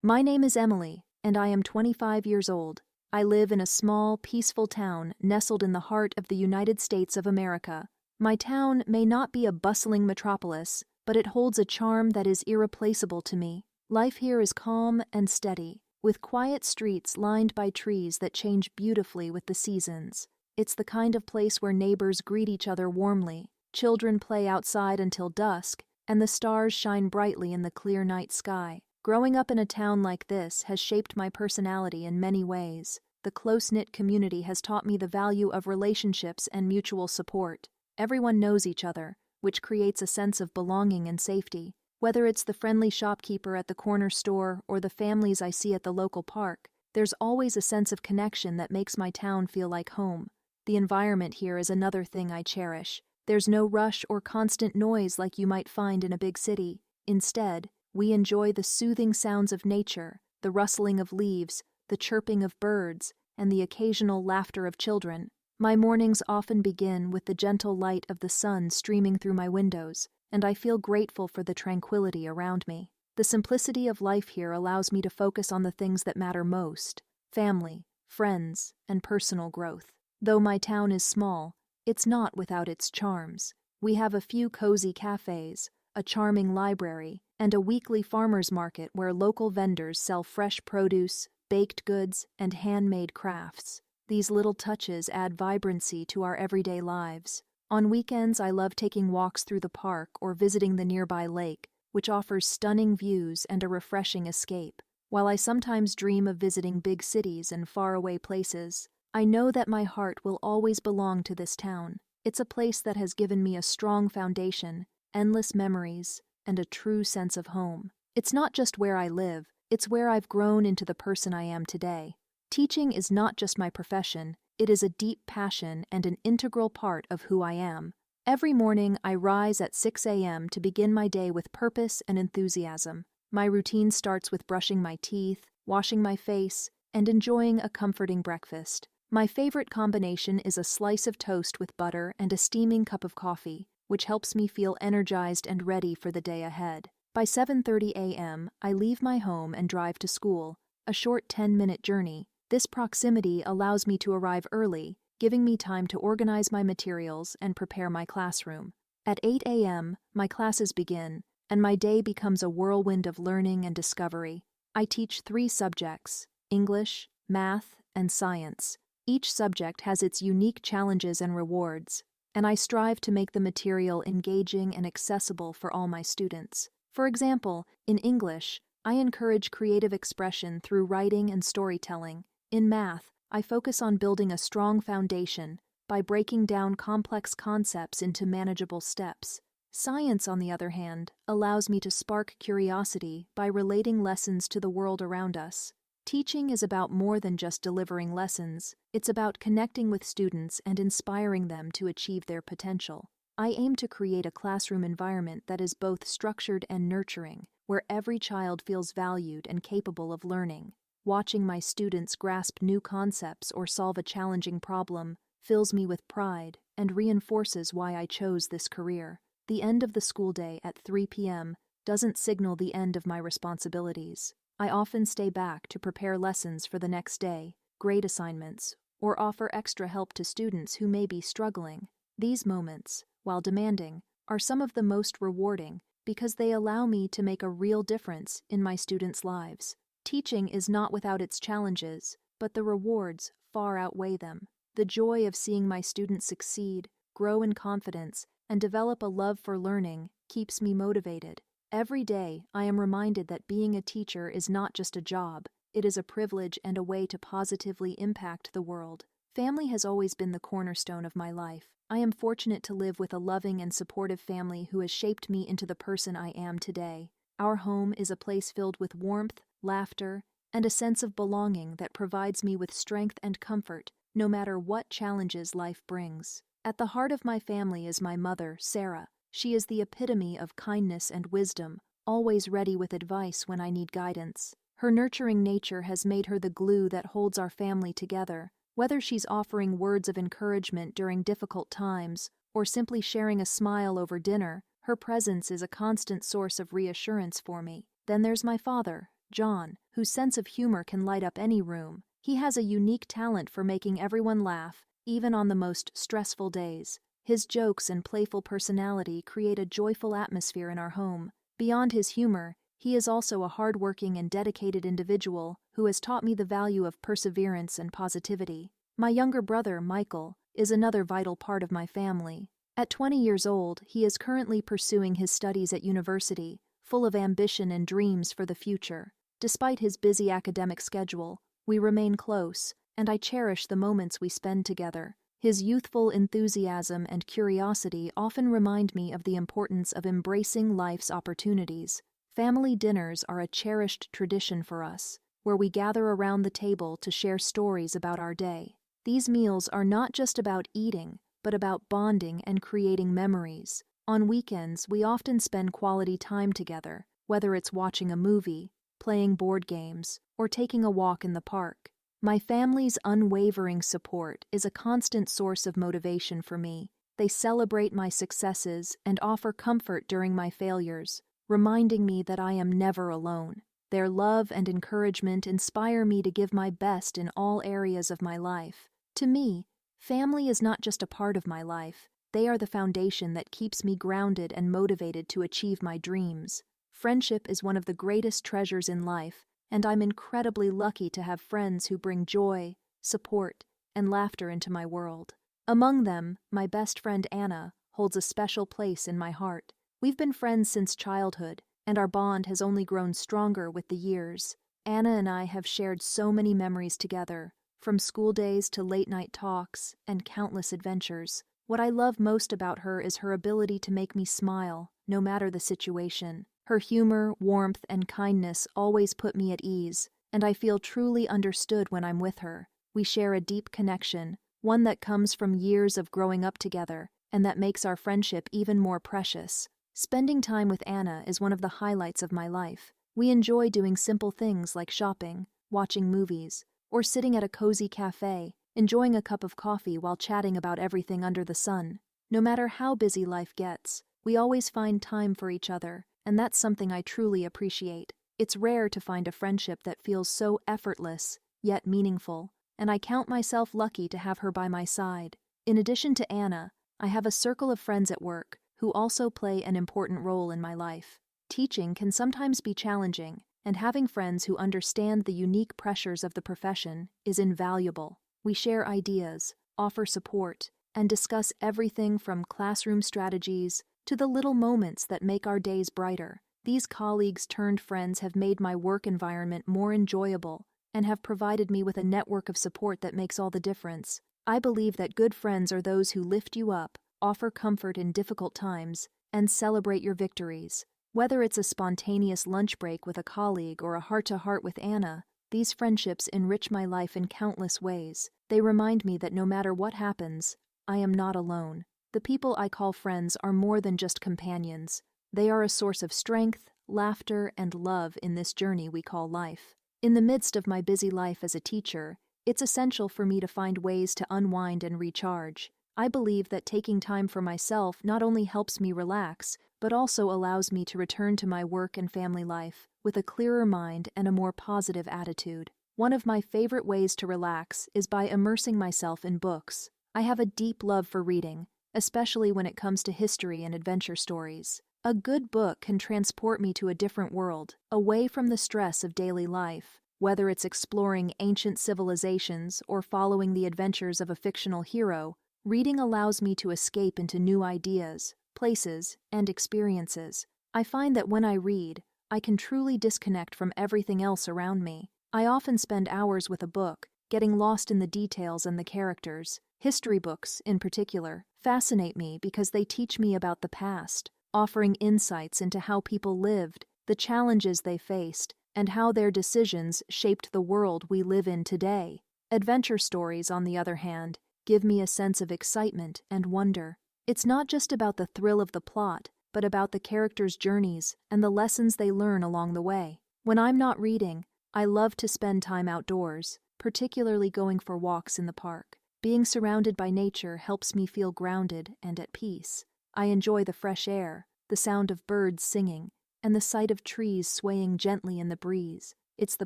My name is Emily, and I am 25 years old. I live in a small, peaceful town nestled in the heart of the United States of America. My town may not be a bustling metropolis, but it holds a charm that is irreplaceable to me. Life here is calm and steady, with quiet streets lined by trees that change beautifully with the seasons. It's the kind of place where neighbors greet each other warmly, children play outside until dusk, and the stars shine brightly in the clear night sky. Growing up in a town like this has shaped my personality in many ways. The close-knit community has taught me the value of relationships and mutual support. Everyone knows each other, which creates a sense of belonging and safety. Whether it's the friendly shopkeeper at the corner store or the families I see at the local park, there's always a sense of connection that makes my town feel like home. The environment here is another thing I cherish. There's no rush or constant noise like you might find in a big city. Instead, we enjoy the soothing sounds of nature, the rustling of leaves, the chirping of birds, and the occasional laughter of children. My mornings often begin with the gentle light of the sun streaming through my windows, and I feel grateful for the tranquility around me. The simplicity of life here allows me to focus on the things that matter most: family, friends, and personal growth. Though my town is small, it's not without its charms. We have a few cozy cafes, a charming library, and a weekly farmers market where local vendors sell fresh produce, baked goods, and handmade crafts. These little touches add vibrancy to our everyday lives. On weekends, I love taking walks through the park or visiting the nearby lake, which offers stunning views and a refreshing escape. While I sometimes dream of visiting big cities and faraway places, I know that my heart will always belong to this town. It's a place that has given me a strong foundation, endless memories, and a true sense of home. It's not just where I live, it's where I've grown into the person I am today. Teaching is not just my profession, it is a deep passion and an integral part of who I am. Every morning, I rise at 6 a.m. to begin my day with purpose and enthusiasm. My routine starts with brushing my teeth, washing my face, and enjoying a comforting breakfast. My favorite combination is a slice of toast with butter and a steaming cup of coffee, which helps me feel energized and ready for the day ahead. By 7:30 a.m., I leave my home and drive to school, a short 10-minute journey. This proximity allows me to arrive early, giving me time to organize my materials and prepare my classroom. At 8 a.m., my classes begin, and my day becomes a whirlwind of learning and discovery. I teach 3 subjects: English, math, and science. Each subject has its unique challenges and rewards, and I strive to make the material engaging and accessible for all my students. For example, in English, I encourage creative expression through writing and storytelling. In math, I focus on building a strong foundation by breaking down complex concepts into manageable steps. Science, on the other hand, allows me to spark curiosity by relating lessons to the world around us. Teaching is about more than just delivering lessons. It's about connecting with students and inspiring them to achieve their potential. I aim to create a classroom environment that is both structured and nurturing, where every child feels valued and capable of learning. Watching my students grasp new concepts or solve a challenging problem fills me with pride and reinforces why I chose this career. The end of the school day at 3 p.m. doesn't signal the end of my responsibilities. I often stay back to prepare lessons for the next day, grade assignments, or offer extra help to students who may be struggling. These moments, while demanding, are some of the most rewarding because they allow me to make a real difference in my students' lives. Teaching is not without its challenges, but the rewards far outweigh them. The joy of seeing my students succeed, grow in confidence, and develop a love for learning keeps me motivated. Every day, I am reminded that being a teacher is not just a job, it is a privilege and a way to positively impact the world. Family has always been the cornerstone of my life. I am fortunate to live with a loving and supportive family who has shaped me into the person I am today. Our home is a place filled with warmth, laughter, and a sense of belonging that provides me with strength and comfort, no matter what challenges life brings. At the heart of my family is my mother, Sarah. She is the epitome of kindness and wisdom, always ready with advice when I need guidance. Her nurturing nature has made her the glue that holds our family together. Whether she's offering words of encouragement during difficult times or simply sharing a smile over dinner, her presence is a constant source of reassurance for me. Then there's my father, John, whose sense of humor can light up any room. He has a unique talent for making everyone laugh, even on the most stressful days. His jokes and playful personality create a joyful atmosphere in our home. Beyond his humor, he is also a hardworking and dedicated individual who has taught me the value of perseverance and positivity. My younger brother, Michael, is another vital part of my family. At 20 years old, he is currently pursuing his studies at university, full of ambition and dreams for the future. Despite his busy academic schedule, we remain close, and I cherish the moments we spend together. His youthful enthusiasm and curiosity often remind me of the importance of embracing life's opportunities. Family dinners are a cherished tradition for us, where we gather around the table to share stories about our day. These meals are not just about eating, but about bonding and creating memories. On weekends, we often spend quality time together, whether it's watching a movie, playing board games, or taking a walk in the park. My family's unwavering support is a constant source of motivation for me. They celebrate my successes and offer comfort during my failures, reminding me that I am never alone. Their love and encouragement inspire me to give my best in all areas of my life. To me, family is not just a part of my life. They are the foundation that keeps me grounded and motivated to achieve my dreams. Friendship is one of the greatest treasures in life, and I'm incredibly lucky to have friends who bring joy, support, and laughter into my world. Among them, my best friend Anna holds a special place in my heart. We've been friends since childhood, and our bond has only grown stronger with the years. Anna and I have shared so many memories together, from school days to late-night talks and countless adventures. What I love most about her is her ability to make me smile, no matter the situation. Her humor, warmth, and kindness always put me at ease, and I feel truly understood when I'm with her. We share a deep connection, one that comes from years of growing up together, and that makes our friendship even more precious. Spending time with Anna is one of the highlights of my life. We enjoy doing simple things like shopping, watching movies, or sitting at a cozy cafe, enjoying a cup of coffee while chatting about everything under the sun. No matter how busy life gets, we always find time for each other, and that's something I truly appreciate. It's rare to find a friendship that feels so effortless, yet meaningful, and I count myself lucky to have her by my side. In addition to Anna, I have a circle of friends at work who also play an important role in my life. Teaching can sometimes be challenging, and having friends who understand the unique pressures of the profession is invaluable. We share ideas, offer support, and discuss everything from classroom strategies to the little moments that make our days brighter. These colleagues turned friends have made my work environment more enjoyable and have provided me with a network of support that makes all the difference. I believe that good friends are those who lift you up, offer comfort in difficult times, and celebrate your victories. Whether it's a spontaneous lunch break with a colleague or a heart-to-heart with Anna, these friendships enrich my life in countless ways. They remind me that no matter what happens, I am not alone. The people I call friends are more than just companions. They are a source of strength, laughter, and love in this journey we call life. In the midst of my busy life as a teacher, it's essential for me to find ways to unwind and recharge. I believe that taking time for myself not only helps me relax, but also allows me to return to my work and family life with a clearer mind and a more positive attitude. One of my favorite ways to relax is by immersing myself in books. I have a deep love for reading, especially when it comes to history and adventure stories. A good book can transport me to a different world, away from the stress of daily life. Whether it's exploring ancient civilizations or following the adventures of a fictional hero, reading allows me to escape into new ideas, places, and experiences. I find that when I read, I can truly disconnect from everything else around me. I often spend hours with a book, getting lost in the details and the characters. History books, in particular, fascinate me because they teach me about the past, offering insights into how people lived, the challenges they faced, and how their decisions shaped the world we live in today. Adventure stories, on the other hand, give me a sense of excitement and wonder. It's not just about the thrill of the plot, but about the characters' journeys and the lessons they learn along the way. When I'm not reading, I love to spend time outdoors, particularly going for walks in the park. Being surrounded by nature helps me feel grounded and at peace. I enjoy the fresh air, the sound of birds singing, and the sight of trees swaying gently in the breeze. It's the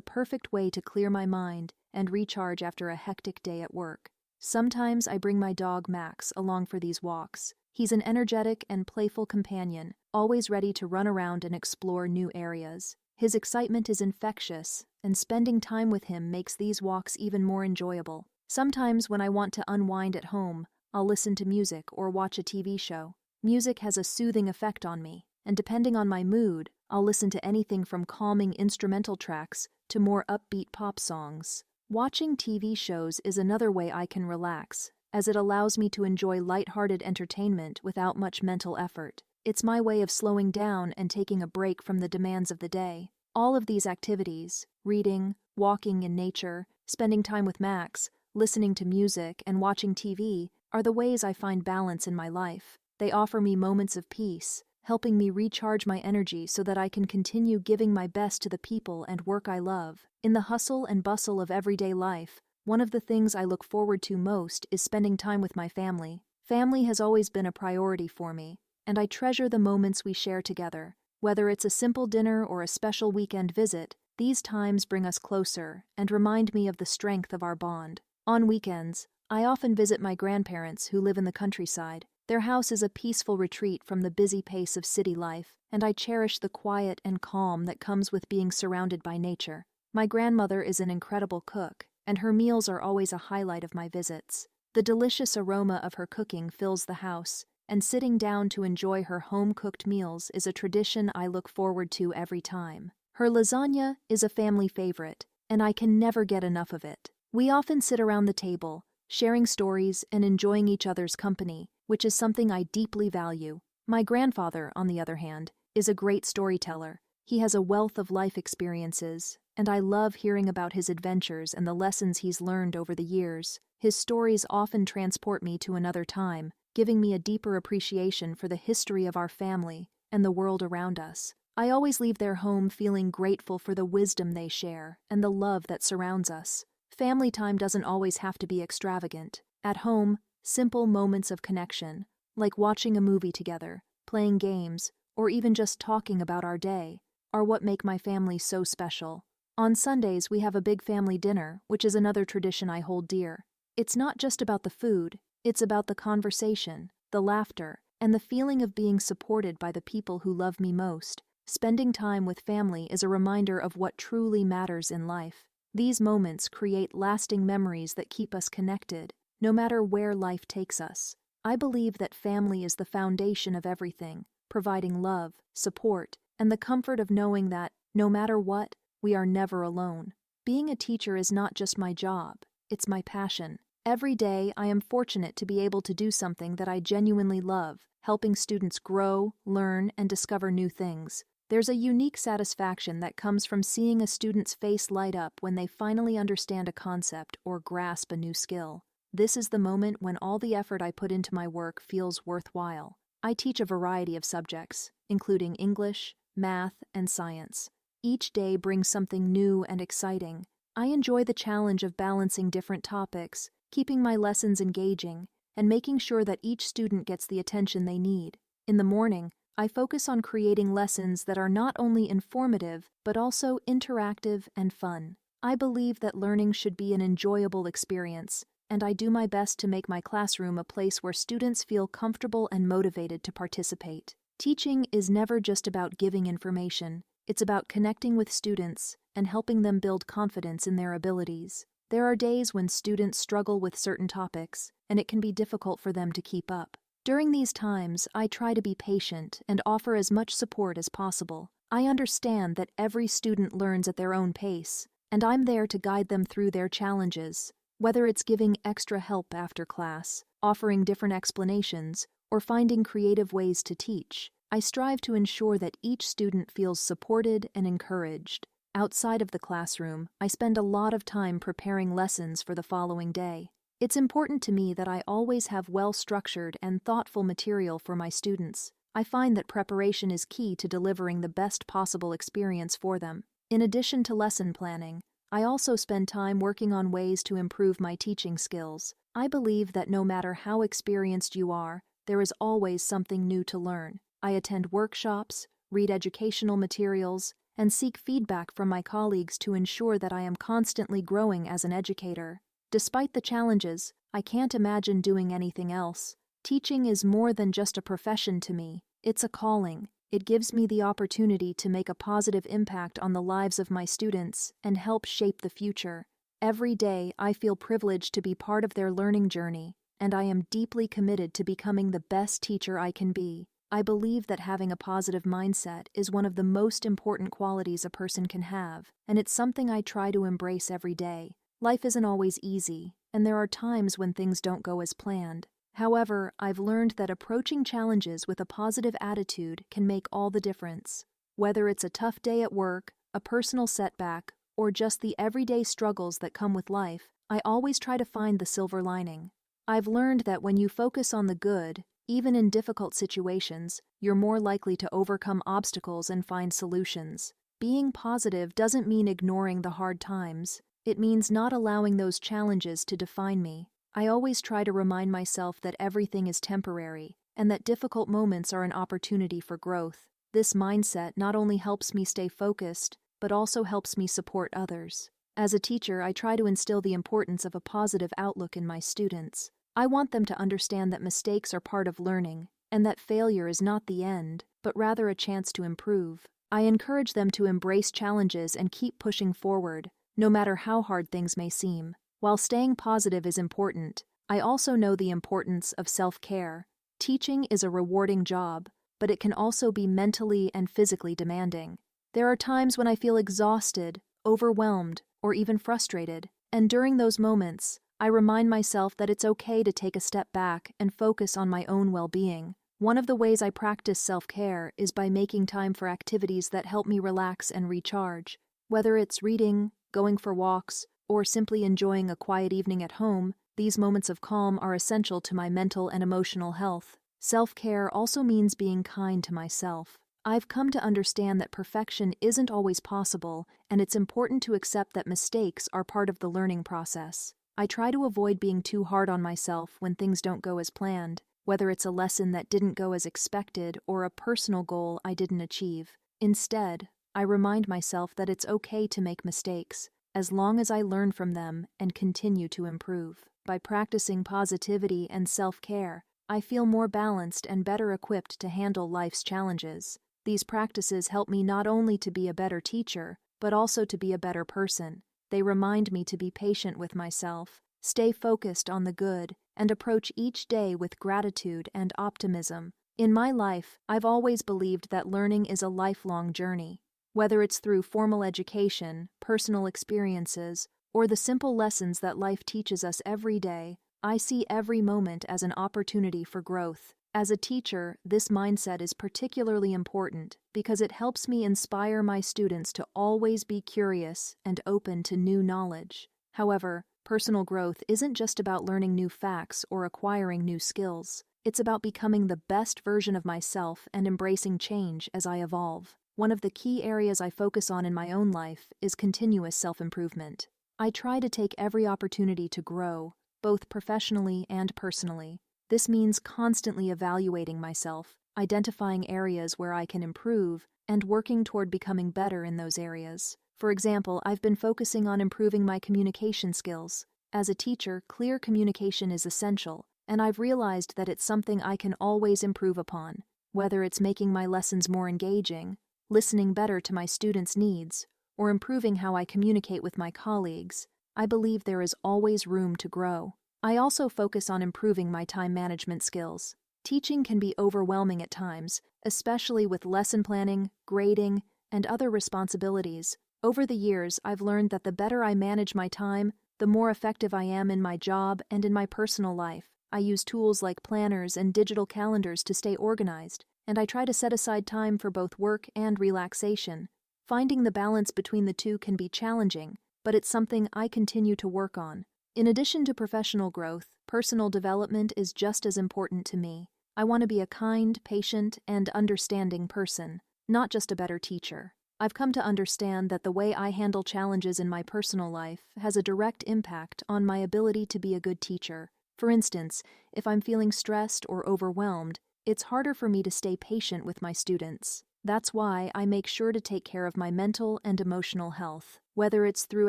perfect way to clear my mind and recharge after a hectic day at work. Sometimes I bring my dog Max along for these walks. He's an energetic and playful companion, always ready to run around and explore new areas. His excitement is infectious, and spending time with him makes these walks even more enjoyable. Sometimes when I want to unwind at home, I'll listen to music or watch a TV show. Music has a soothing effect on me, and depending on my mood, I'll listen to anything from calming instrumental tracks to more upbeat pop songs. Watching TV shows is another way I can relax, as it allows me to enjoy lighthearted entertainment without much mental effort. It's my way of slowing down and taking a break from the demands of the day. All of these activities, reading, walking in nature, spending time with Max, listening to music, and watching TV, are the ways I find balance in my life. They offer me moments of peace, helping me recharge my energy so that I can continue giving my best to the people and work I love. In the hustle and bustle of everyday life, one of the things I look forward to most is spending time with my family. Family has always been a priority for me, and I treasure the moments we share together. Whether it's a simple dinner or a special weekend visit, these times bring us closer and remind me of the strength of our bond. On weekends, I often visit my grandparents who live in the countryside. Their house is a peaceful retreat from the busy pace of city life, and I cherish the quiet and calm that comes with being surrounded by nature. My grandmother is an incredible cook, and her meals are always a highlight of my visits. The delicious aroma of her cooking fills the house, and sitting down to enjoy her home-cooked meals is a tradition I look forward to every time. Her lasagna is a family favorite, and I can never get enough of it. We often sit around the table, sharing stories and enjoying each other's company, which is something I deeply value. My grandfather, on the other hand, is a great storyteller. He has a wealth of life experiences, and I love hearing about his adventures and the lessons he's learned over the years. His stories often transport me to another time, giving me a deeper appreciation for the history of our family and the world around us. I always leave their home feeling grateful for the wisdom they share and the love that surrounds us. Family time doesn't always have to be extravagant. At home, simple moments of connection, like watching a movie together, playing games, or even just talking about our day, are what make my family so special. On Sundays, we have a big family dinner, which is another tradition I hold dear. It's not just about the food, it's about the conversation, the laughter, and the feeling of being supported by the people who love me most. Spending time with family is a reminder of what truly matters in life. These moments create lasting memories that keep us connected, no matter where life takes us. I believe that family is the foundation of everything, providing love, support, and the comfort of knowing that, no matter what, we are never alone. Being a teacher is not just my job, it's my passion. Every day, I am fortunate to be able to do something that I genuinely love, helping students grow, learn, and discover new things. There's a unique satisfaction that comes from seeing a student's face light up when they finally understand a concept or grasp a new skill. This is the moment when all the effort I put into my work feels worthwhile. I teach a variety of subjects, including English, math, and science. Each day brings something new and exciting. I enjoy the challenge of balancing different topics, keeping my lessons engaging, and making sure that each student gets the attention they need. In the morning, I focus on creating lessons that are not only informative, but also interactive and fun. I believe that learning should be an enjoyable experience, and I do my best to make my classroom a place where students feel comfortable and motivated to participate. Teaching is never just about giving information. It's about connecting with students and helping them build confidence in their abilities. There are days when students struggle with certain topics, and it can be difficult for them to keep up. During these times, I try to be patient and offer as much support as possible. I understand that every student learns at their own pace, and I'm there to guide them through their challenges. Whether it's giving extra help after class, offering different explanations, or finding creative ways to teach, I strive to ensure that each student feels supported and encouraged. Outside of the classroom, I spend a lot of time preparing lessons for the following day. It's important to me that I always have well-structured and thoughtful material for my students. I find that preparation is key to delivering the best possible experience for them. In addition to lesson planning, I also spend time working on ways to improve my teaching skills. I believe that no matter how experienced you are, there is always something new to learn. I attend workshops, read educational materials, and seek feedback from my colleagues to ensure that I am constantly growing as an educator. Despite the challenges, I can't imagine doing anything else. Teaching is more than just a profession to me, it's a calling. It gives me the opportunity to make a positive impact on the lives of my students and help shape the future. Every day, I feel privileged to be part of their learning journey, and I am deeply committed to becoming the best teacher I can be. I believe that having a positive mindset is one of the most important qualities a person can have, and it's something I try to embrace every day. Life isn't always easy, and there are times when things don't go as planned. However, I've learned that approaching challenges with a positive attitude can make all the difference. Whether it's a tough day at work, a personal setback, or just the everyday struggles that come with life, I always try to find the silver lining. I've learned that when you focus on the good, even in difficult situations, you're more likely to overcome obstacles and find solutions. Being positive doesn't mean ignoring the hard times. It means not allowing those challenges to define me. I always try to remind myself that everything is temporary, and that difficult moments are an opportunity for growth. This mindset not only helps me stay focused, but also helps me support others. As a teacher, I try to instill the importance of a positive outlook in my students. I want them to understand that mistakes are part of learning, and that failure is not the end, but rather a chance to improve. I encourage them to embrace challenges and keep pushing forward, no matter how hard things may seem. While staying positive is important, I also know the importance of self-care. Teaching is a rewarding job, but it can also be mentally and physically demanding. There are times when I feel exhausted, overwhelmed, or even frustrated, and during those moments, I remind myself that it's okay to take a step back and focus on my own well-being. One of the ways I practice self-care is by making time for activities that help me relax and recharge. Whether it's reading, going for walks, or simply enjoying a quiet evening at home, these moments of calm are essential to my mental and emotional health. Self-care also means being kind to myself. I've come to understand that perfection isn't always possible, and it's important to accept that mistakes are part of the learning process. I try to avoid being too hard on myself when things don't go as planned, whether it's a lesson that didn't go as expected or a personal goal I didn't achieve. Instead, I remind myself that it's okay to make mistakes, as long as I learn from them and continue to improve. By practicing positivity and self-care, I feel more balanced and better equipped to handle life's challenges. These practices help me not only to be a better teacher, but also to be a better person. They remind me to be patient with myself, stay focused on the good, and approach each day with gratitude and optimism. In my life, I've always believed that learning is a lifelong journey. Whether it's through formal education, personal experiences, or the simple lessons that life teaches us every day, I see every moment as an opportunity for growth. As a teacher, this mindset is particularly important because it helps me inspire my students to always be curious and open to new knowledge. However, personal growth isn't just about learning new facts or acquiring new skills. It's about becoming the best version of myself and embracing change as I evolve. One of the key areas I focus on in my own life is continuous self-improvement. I try to take every opportunity to grow, both professionally and personally. This means constantly evaluating myself, identifying areas where I can improve, and working toward becoming better in those areas. For example, I've been focusing on improving my communication skills. As a teacher, clear communication is essential, and I've realized that it's something I can always improve upon. Whether it's making my lessons more engaging, listening better to my students' needs, or improving how I communicate with my colleagues, I believe there is always room to grow. I also focus on improving my time management skills. Teaching can be overwhelming at times, especially with lesson planning, grading, and other responsibilities. Over the years, I've learned that the better I manage my time, the more effective I am in my job and in my personal life. I use tools like planners and digital calendars to stay organized, and I try to set aside time for both work and relaxation. Finding the balance between the two can be challenging, but it's something I continue to work on. In addition to professional growth, personal development is just as important to me. I want to be a kind, patient, and understanding person, not just a better teacher. I've come to understand that the way I handle challenges in my personal life has a direct impact on my ability to be a good teacher. For instance, if I'm feeling stressed or overwhelmed, it's harder for me to stay patient with my students. That's why I make sure to take care of my mental and emotional health, whether it's through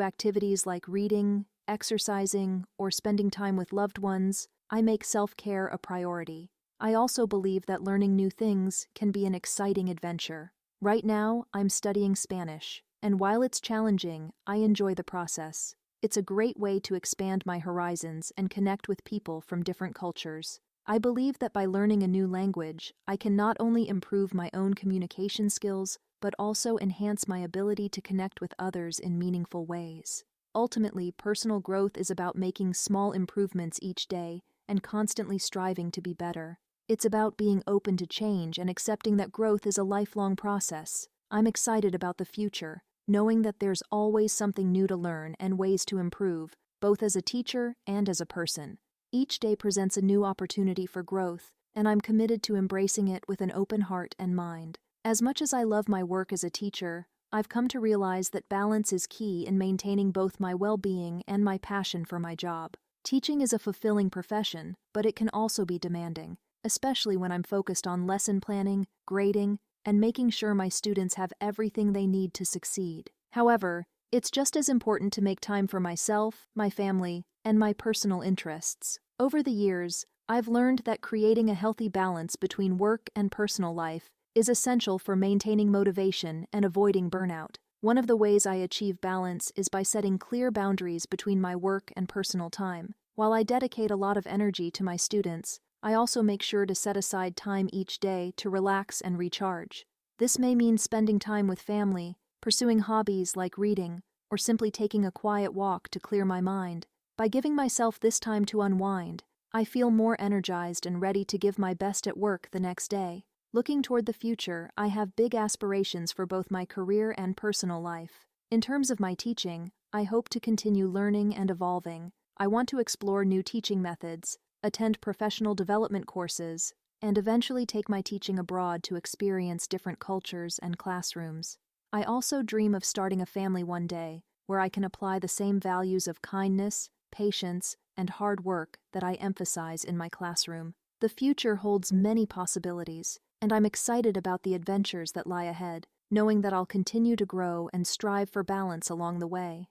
activities like reading, exercising, or spending time with loved ones. I make self-care a priority. I also believe that learning new things can be an exciting adventure. Right now, I'm studying Spanish, and while it's challenging, I enjoy the process. It's a great way to expand my horizons and connect with people from different cultures. I believe that by learning a new language, I can not only improve my own communication skills, but also enhance my ability to connect with others in meaningful ways. Ultimately, personal growth is about making small improvements each day and constantly striving to be better. It's about being open to change and accepting that growth is a lifelong process. I'm excited about the future, knowing that there's always something new to learn and ways to improve, both as a teacher and as a person. Each day presents a new opportunity for growth, and I'm committed to embracing it with an open heart and mind. As much as I love my work as a teacher, I've come to realize that balance is key in maintaining both my well-being and my passion for my job. Teaching is a fulfilling profession, but it can also be demanding, especially when I'm focused on lesson planning, grading, and making sure my students have everything they need to succeed. However, it's just as important to make time for myself, my family, and my personal interests. Over the years, I've learned that creating a healthy balance between work and personal life is essential for maintaining motivation and avoiding burnout. One of the ways I achieve balance is by setting clear boundaries between my work and personal time. While I dedicate a lot of energy to my students, I also make sure to set aside time each day to relax and recharge. This may mean spending time with family, pursuing hobbies like reading, or simply taking a quiet walk to clear my mind. By giving myself this time to unwind, I feel more energized and ready to give my best at work the next day. Looking toward the future, I have big aspirations for both my career and personal life. In terms of my teaching, I hope to continue learning and evolving. I want to explore new teaching methods, attend professional development courses, and eventually take my teaching abroad to experience different cultures and classrooms. I also dream of starting a family one day, where I can apply the same values of kindness, patience, and hard work that I emphasize in my classroom. The future holds many possibilities, and I'm excited about the adventures that lie ahead, knowing that I'll continue to grow and strive for balance along the way.